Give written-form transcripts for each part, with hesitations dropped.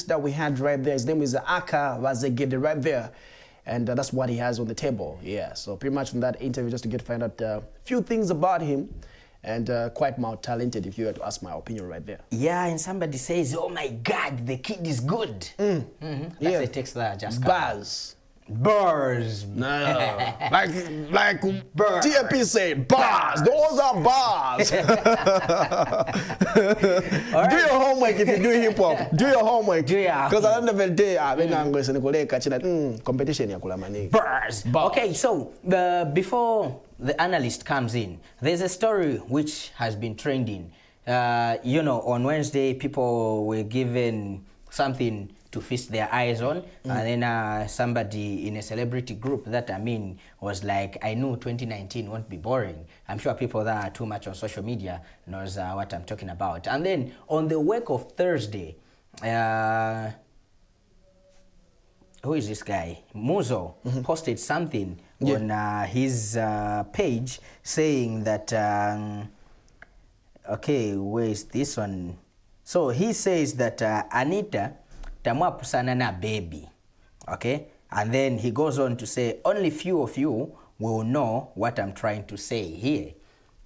that we had right there. His name is Aka Vazegede right there. And that's what he has on the table. Yeah, so pretty much from that interview, just to get to find out a few things about him. And quite talented, if you were to ask my opinion right there. Yeah, and somebody says, oh my God, the kid is good. That's the text that I just got. Bars. Bars. No. like bars. TMP said, bars. Those are bars. Right. Do your homework if you do hip hop. Do your homework. Because at the end of the day, competition. Bars. Okay, so before the analyst comes in, there's a story which has been trending. On Wednesday, people were given something to feast their eyes on, and then somebody in a celebrity group that was like, I knew 2019 won't be boring. I'm sure people that are too much on social media knows what I'm talking about. And then on the wake of Thursday, who is this guy? Muzo posted something on his page saying that, okay, where is this one? So he says that Anita tamwapusana na baby, okay? And then he goes on to say, only few of you will know what I'm trying to say here.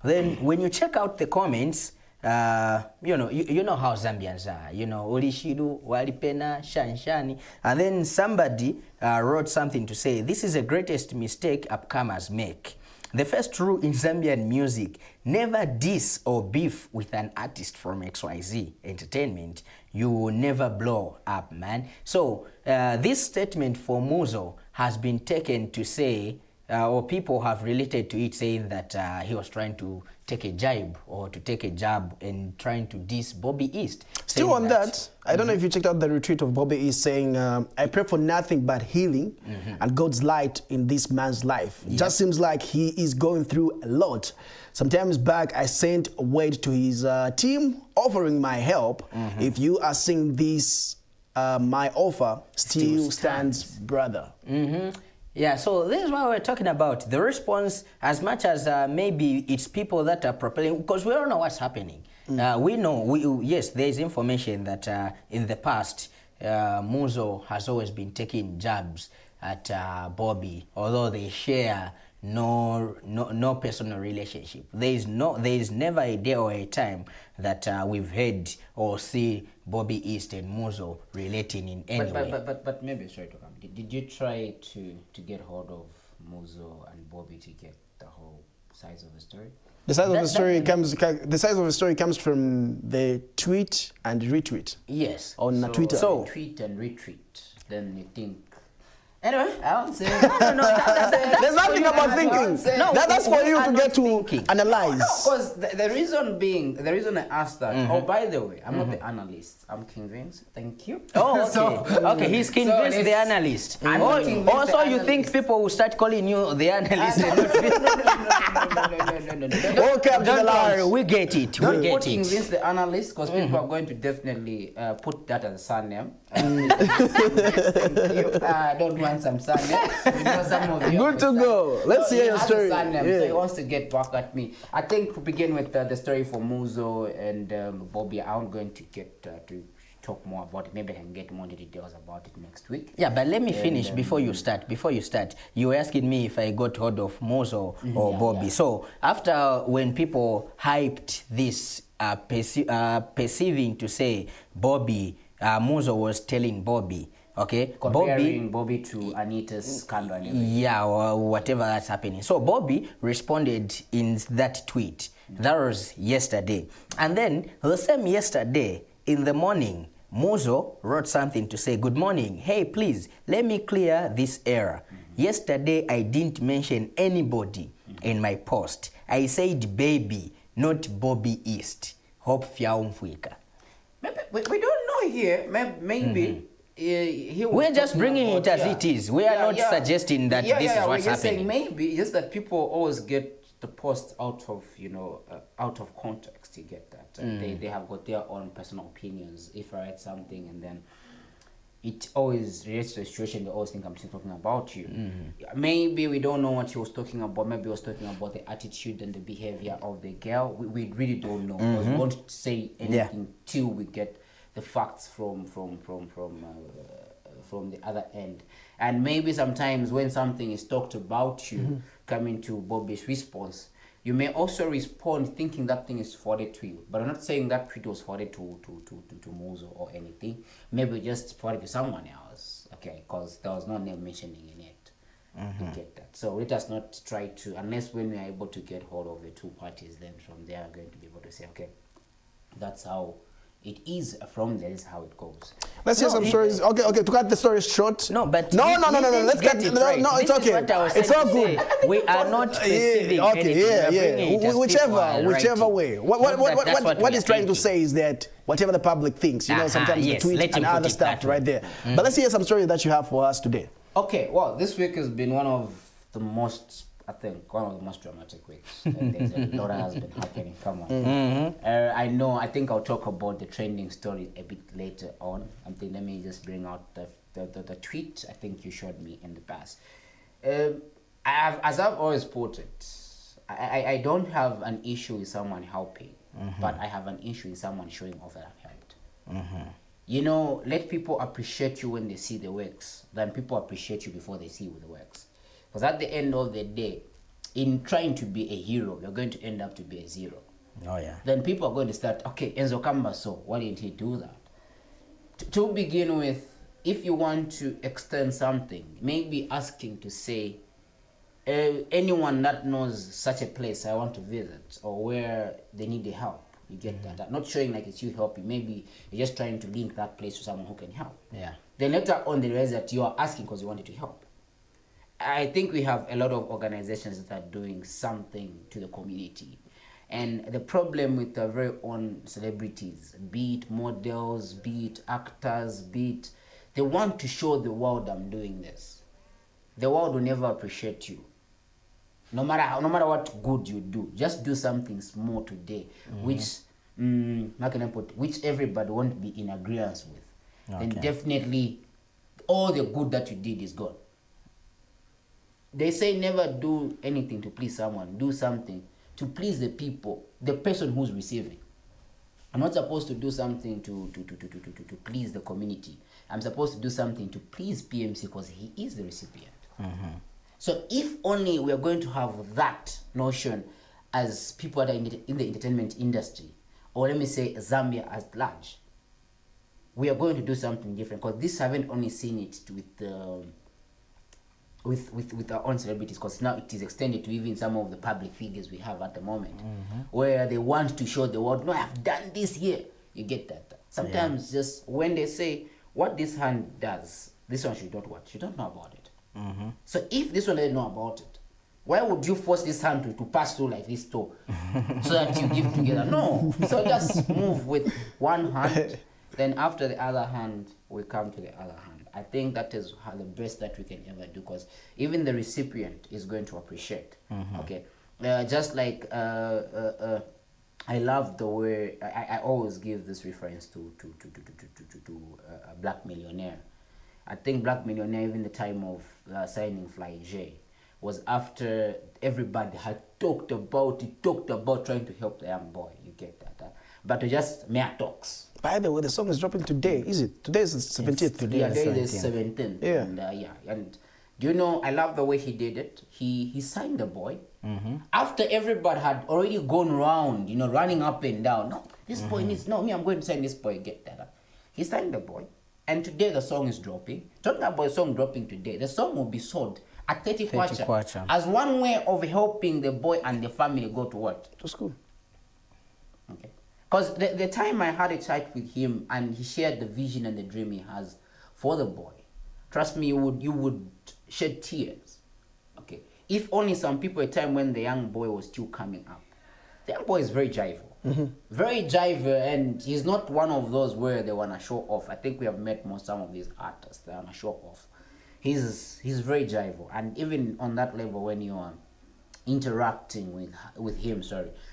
Then when you check out the comments, you know how Zambians are, Ulishidu, Walipena, Shanshani. And then somebody wrote something to say, this is the greatest mistake upcomers make. The first rule in Zambian music, never diss or beef with an artist from XYZ Entertainment. You will never blow up, man. So this statement for Muzo has been taken to say, or people have related to it saying that he was trying to take a jibe or to take a jab and trying to diss Bobby East. Still on that, I don't know if you checked out the retweet of Bobby East saying, I pray for nothing but healing and God's light in this man's life. It just seems like he is going through a lot. Sometimes back, I sent a word to his team offering my help. If you are seeing this, my offer still stands, brother. Yeah, so this is what we're talking about. The response, as much as maybe it's people that are propelling, because we don't know what's happening. We know, yes, there is information that in the past, Muzo has always been taking jabs at Bobby, although they share no personal relationship. There is never a day or a time that we've heard or see Bobby East and Muzo relating in any way. But maybe, sorry to come. Did you try to get hold of Muzo and Bobby to get the whole size of the story? The size of the story comes from the tweet and retweet. Yes. On Twitter. So tweet and retweet. Then you think. Anyway, I won't say. There's nothing about thinking. No, that's for you to get to analyze. Because the reason I asked that. Oh, by the way, I'm not the analyst. I'm convinced. Thank you. Oh, okay. Okay, he's convinced the analyst. Also, you think people will start calling you the analyst? Welcome to the lounge. We get it. Don't convince the analyst, because people are going to definitely put that as a surname. Thank you. Don't want some surname. Some of you good to go. Let's hear your story. So he wants to get back at me. I think to begin with the story for Muzo and Bobby, I'm going to get to talk more about it. Maybe I can get more details about it next week. Yeah, but let me finish before you start. You were asking me if I got hold of Muzo or Bobby. Yeah. So after when people hyped this, perceiving to say Bobby, Muzo was telling Bobby, okay, comparing Bobby to Anita's scandal. Yeah, or whatever that's happening. So Bobby responded in that tweet. That was yesterday. And then the same yesterday, in the morning, Muzo wrote something to say, good morning. Hey, please, let me clear this error. Yesterday, I didn't mention anybody in my post. I said baby, not Bobby East. Hope Fiaumfuika. We don't know here. Maybe. We're just bringing it as it is. We are not suggesting that this is what's happening. Saying maybe just that people always get the post out of out of context. You get that they have got their own personal opinions. If I write something and then it always relates to a situation, they always think I'm still talking about you. Maybe we don't know what he was talking about. Maybe he was talking about the attitude and the behavior of the girl. We really don't know. We won't say anything till we get the facts from the other end. And maybe sometimes when something is talked about you, coming to Bobby's response, you may also respond thinking that thing is forwarded to you. But I'm not saying that tweet was forwarded to Muzo or anything. Maybe just forwarded to someone else, okay, because there was no name mentioning in it. You get that. So let us not try to, unless when we are able to get hold of the two parties, then from there we're going to be able to say, okay, that's how it is, from there is how it goes. Let's hear some stories. Okay, to cut the story short. No, but no. Let's get it no, right. no, it's This okay. Is what I was it's all good. We are not perceiving anything. Whichever way. What he's trying to say is that whatever the public thinks, sometimes yes, the tweet and other stuff right there. But let's hear some stories that you have for us today. Okay, well, this week has been one of the most dramatic weeks. There's a lot has been happening. Come on. I think I'll talk about the trending story a bit later on. Let me just bring out the tweet I think you showed me in the past. As I've always put it, I don't have an issue with someone helping, but I have an issue with someone showing off that I've helped. Let people appreciate you when they see the works, than people appreciate you before they see you with the works. Because at the end of the day, in trying to be a hero, you're going to end up to be a zero. Oh yeah. Then people are going to start, okay, Enzo Kamba, so why didn't he do that? To begin with, if you want to extend something, maybe asking to say, anyone that knows such a place I want to visit, or where they need the help. You get that? Not showing like it's you helping. Maybe you're just trying to link that place to someone who can help. Yeah. Then later on, they realize that you are asking because you wanted to help. I think we have a lot of organizations that are doing something to the community. And the problem with the very own celebrities, be it models, be it actors, they want to show the world I'm doing this. The world will never appreciate you. No matter what good you do, just do something small today, which everybody won't be in agreement with. Okay. Then definitely all the good that you did is gone. They say never do anything to please someone. Do something to please the people, the person who's receiving. I'm not supposed to do something to please the community. I'm supposed to do something to please PMC because he is the recipient. So if only we are going to have that notion as people that are in the entertainment industry, or let me say Zambia at large, we are going to do something different, because this haven't only seen it with our own celebrities, because now it is extended to even some of the public figures we have at the moment, where they want to show the world, no, I've done this here. You get that? Sometimes just when they say what this hand does, this one should not watch. You don't know about it. So if this one doesn't know about it, why would you force this hand to pass through like this toe so that you give together? No. So just move with one hand, then after the other hand, we come to the other hand. I think that is the best that we can ever do, because even the recipient is going to appreciate. Okay, just like I love the way I always give this reference to a Black Millionaire. I think Black Millionaire, even the time of signing Fly J, was after everybody had talked about trying to help the young boy. You get that? But just mere talks. By the way, the song is dropping today, is it? Today is the 17th. Today is the 17th. Yeah. And do you know, I love the way he did it. He signed the boy. After everybody had already gone around, running up and down. No, this boy needs, no, me, I'm going to sign this boy, get that. He signed the boy. And today the song is dropping. Talking about the song dropping today, the song will be sold at 30 kwacha as one way of helping the boy and the family go to what? To school. Okay. Because the time I had a chat with him and he shared the vision and the dream he has for the boy, trust me, you would shed tears. Okay. If only some people, a time when the young boy was still coming up. The young boy is very joyful. Very jiver, and he's not one of those where they want to show off. I think we have met some of these artists that want to show off. He's very jiver, and even on that level, when you are interacting with him,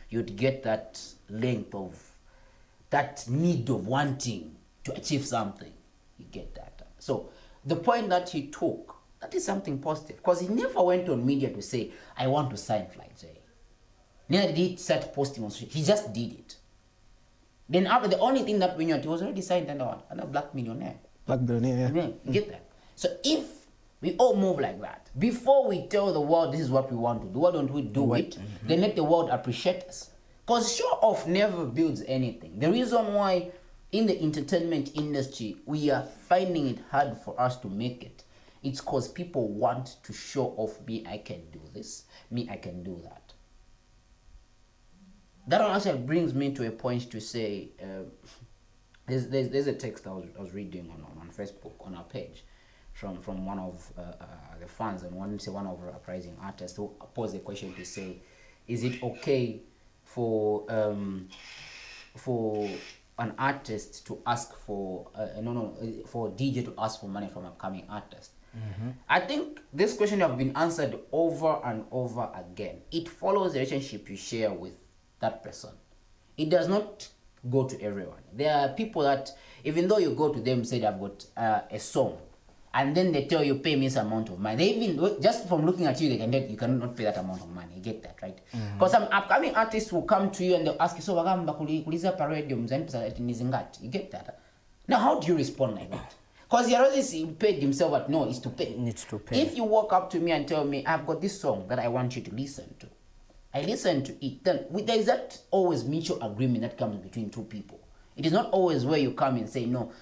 you'd get that length of that need of wanting to achieve something. You get that. So the point that he took, that is something positive, because he never went on media to say, I want to sign Fly J. Neither did he start posting on social. He just did it. Then after, the only thing that we knew, he was already signed under what? Under Black Millionaire. Black billionaire. Yeah. You get that? So if we all move like that, before we tell the world this is what we want to do, why don't we do it? Then let the world appreciate us. Because show off never builds anything. The reason why in the entertainment industry we are finding it hard for us to make it, it's because people want to show off, me, I can do this, me, I can do that. That one actually brings me to a point to say, there's a text I was reading on Facebook on our page from one of the fans, and one of our uprising artists who posed a question to say, is it okay for an artist to ask for for a DJ to ask for money from an upcoming artist? I think this question have been answered over and over again. It follows the relationship you share with that person. It does not go to everyone. There are people that, even though you go to them, say they've got a song, and then they tell you, pay me this amount of money. They even, just from looking at you, you cannot pay that amount of money. You get that, right? Because some upcoming artists will come to you and they'll ask you, so wagamba kuliza parade mzani nizingati. You get that? Now, how do you respond like that? Because he already paid himself at no, it's to pay. Needs to pay. If you walk up to me and tell me, I've got this song that I want you to listen to, I listen to it, then there is that always mutual agreement that comes between two people. It is not always where you come and say, no,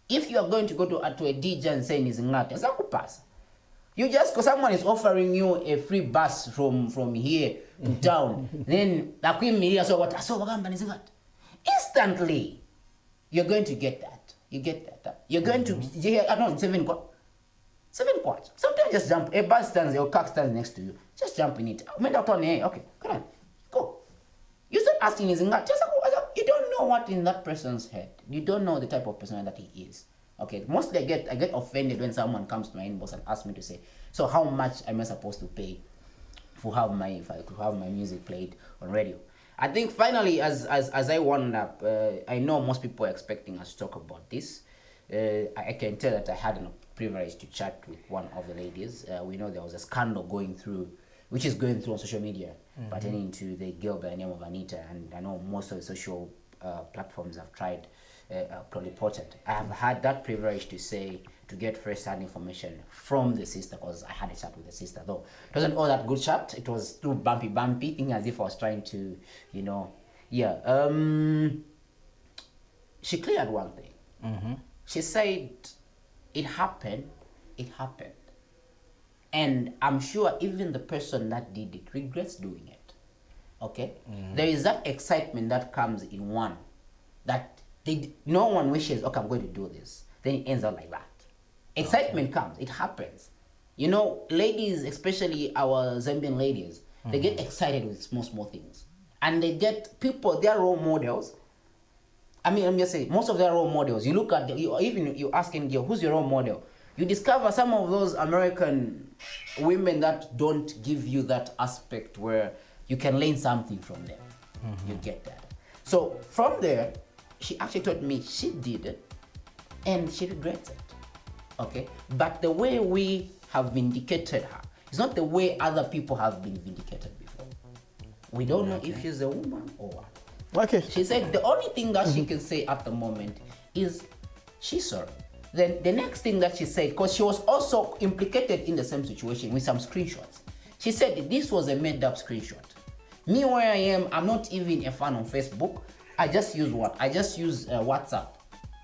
if you are going to go to a DJ and say nizingati, it's not pass. You just, because someone is offering you a free bus from here to town, then instantly, you're going to get that. You get that. You're going to hear, I don't know, 7 quads. Sometimes just jump. A bus stands, your car stands next to you. Just jump in it. Okay, come on, go. You start asking, is that just you don't know what in that person's head. You don't know the type of person that he is. Okay, mostly I get offended when someone comes to my inbox and asks me to say, so how much am I supposed to pay to have my music played on radio? I think finally, as I wound up, I know most people are expecting us to talk about this. I can tell that I had an privilege to chat with one of the ladies. We know there was a scandal going through on social media pertaining to the girl by the name of Anita, and I know most of the social platforms have tried to report it. I have had that privilege to get first-hand information from the sister, because I had a chat with the sister, though it wasn't all that good chat. It was too bumpy, thinking as if I was trying to, she cleared one thing. She said, it happened, and I'm sure even the person that did it regrets doing it. Okay? There is that excitement that comes in one, that no one wishes, okay, I'm going to do this. Then it ends out like that. Excitement comes, it happens. You know, ladies, especially our Zambian ladies, they get excited with small things. And they get people, their role models. I mean, I'm just saying, most of their role models, you look at, you asking girl, who's your role model? You discover some of those American women that don't give you that aspect where you can learn something from them. You get that. So from there, she actually told me she did it and she regrets it. Okay? But the way we have vindicated her is not the way other people have been vindicated before. We don't know if she's a woman or what. Okay. She said the only thing that she can say at the moment is she's sorry. Then the next thing that she said, because she was also implicated in the same situation with some screenshots. She said this was a made up screenshot. Me where I am, I'm not even a fan on Facebook. I just use WhatsApp.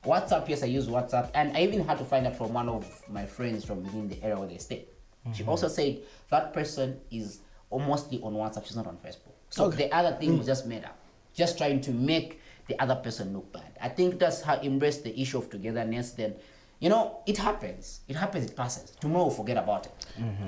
WhatsApp, yes, I use WhatsApp. And I even had to find out from one of my friends from within the area where they stay. She also said that person is mostly on WhatsApp, she's not on Facebook. So the other thing was just made up. Just trying to make the other person look bad. I think that's how embrace the issue of togetherness. Then, it happens. It passes. Tomorrow we'll forget about it.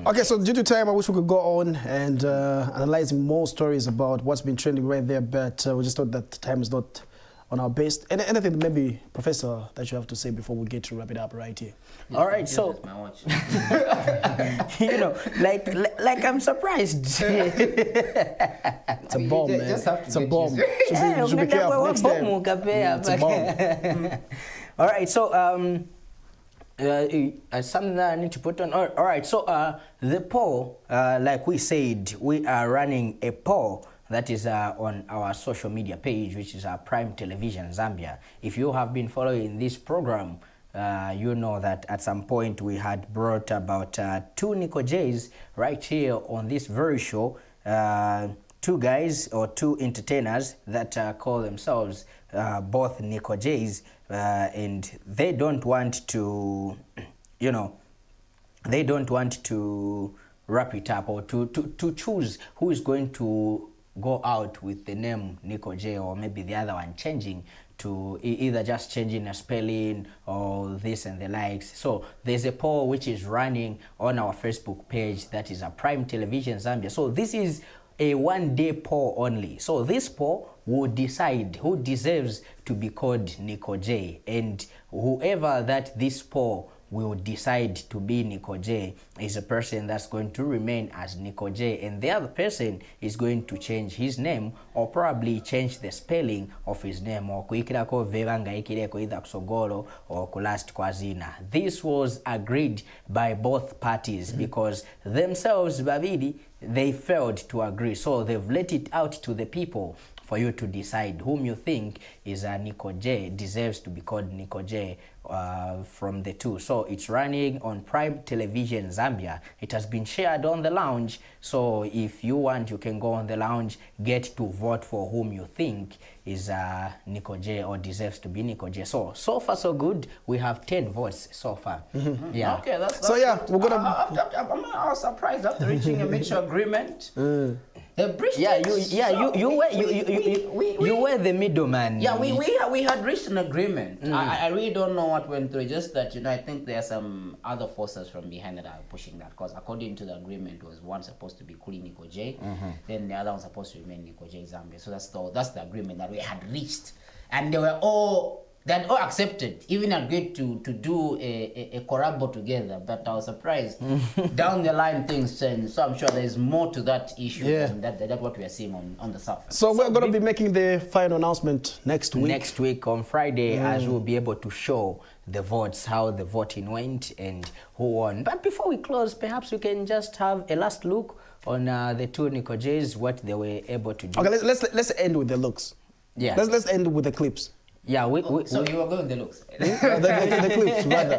Okay, so due to time, I wish we could go on and analyze more stories about what's been trending right there, but we just thought that time is not on our best. Anything maybe, Professor, that you have to say before we get to wrap it up right here? All right, so my watch. like I'm surprised. It's a bomb, man. Just have to It's a get bomb. used Should be careful next time. It's a bomb. All right, so something that I need to put on. All right, so the poll, like we said, we are running a poll that is on our social media page, which is Prime Television Zambia. If you have been following this program, you know that at some point we had brought about 2 Nico J's right here on this very show. 2 guys or 2 entertainers that call themselves both Nico J's, and they don't want to, you know, they don't want to wrap it up or to choose who is going to go out with the name Nico J, or maybe the other one changing to either just changing a spelling or this and the likes. So there's a poll which is running on our Facebook page, that is Prime Television Zambia. So this is a 1-day poll only. So this poll will decide who deserves to be called Nico J, and whoever that this poll will decide to be Nico J is a person that's going to remain as Nico J, and the other person is going to change his name or probably change the spelling of his name, or kuikirako vevanga ikireko either kusogolo or kulast kwa zina. This was agreed by both parties because themselves Bavidi, they failed to agree, so they've let it out to the people for you to decide whom you think is a Nico J, deserves to be called Nico J from the 2. So it's running on Prime Television Zambia. It has been shared on the lounge, so if you want, you can go on the lounge, get to vote for whom you think is Nico J or deserves to be Nico J. So far so good. We have 10 votes so far. Yeah. Okay, that's So yeah, we're gonna. I was surprised after reaching a mutual agreement. The British. You were the middleman. Yeah, we had reached an agreement. I really don't know what went through. Just that, you know, I think there are some other forces from behind that are pushing that. Because according to the agreement, was one supposed to be Kuli Nico J, then the other one supposed to remain Nico J Zambia. So that's the agreement that we had reached, and they all accepted, even agreed to do a collabo together. But I was surprised down the line things changed. So I'm sure there's more to that issue than that what we are seeing on the surface. So we're going to be making the final announcement next week. Next week on Friday, as we'll be able to show the votes, how the voting went and who won. But before we close, perhaps we can just have a last look on the 2 Nico J's, what they were able to do. Okay, let's end with the looks. Yeah. Let's end with the clips. Yeah, so you were going with the looks. the clips, rather.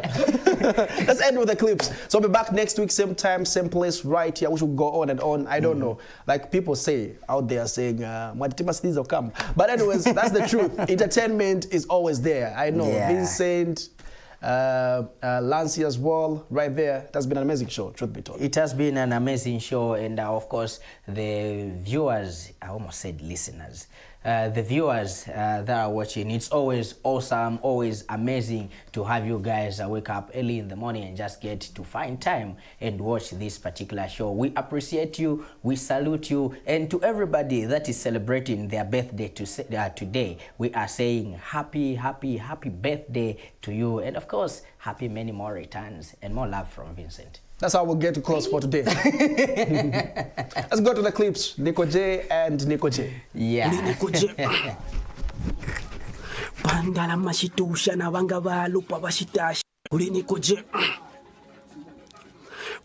Let's end with the clips. So we'll be back next week, same time, same place, right here. We should go on and on. I don't know. Like people say out there saying, Matitima cities will come. But anyways, that's the truth. Entertainment is always there. I know. Yeah. Vincent, Lancy as well, right there. It has been an amazing show, truth be told. It has been an amazing show, and of course, the viewers, I almost said listeners, the viewers that are watching, it's always awesome, always amazing to have you guys wake up early in the morning and just get to find time and watch this particular show. We appreciate you, we salute you, and to everybody that is celebrating their birthday today, we are saying happy birthday to you, and of course, happy many more returns and more love from Vincent. That's how we'll get to close for today. Let's go to the clips. Nico J and Nico J. Yeah. Nico J. Pandala mashitusha na wanga balupa bashitasha. Uli Nico J.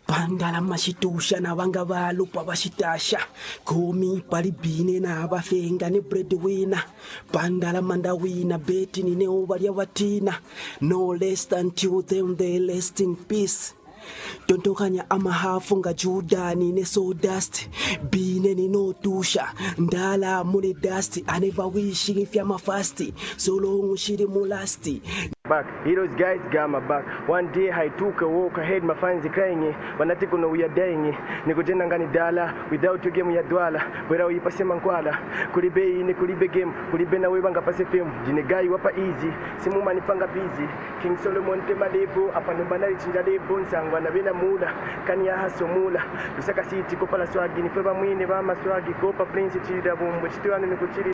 Pandala mashitusha na wanga balupa bashitasha. Komi palibine na bafenga ni breadwinner. Pandala mandawina beti ni neobalia watina. No less than till them they rest in peace. Tontokanya amahafu nga Judani ne sawdust bine ni no tusha ndala mule dusty. I never wish if I'm a fasty so long shiri mulasti back. Heroes guys got my back. One day I took a walk ahead, my fans crying. When I take on we are dying. Nikojena ngani dala without your game ya dwala. Wera uyipase mankwala. Kulibe ini kulibe game. Kulibe na wewe ngapase film. Jinegai wapa easy. Simu manipanga busy. King Solomon tema lebo. Apa nubanari chinja lebo. Nsangwa na bena mula. Kani ya haso mula. Lusaka city kopa la swagi. Nipeba mwine ba maswagi. Kopa prince chida bumbu. Chituwa nikuchiri.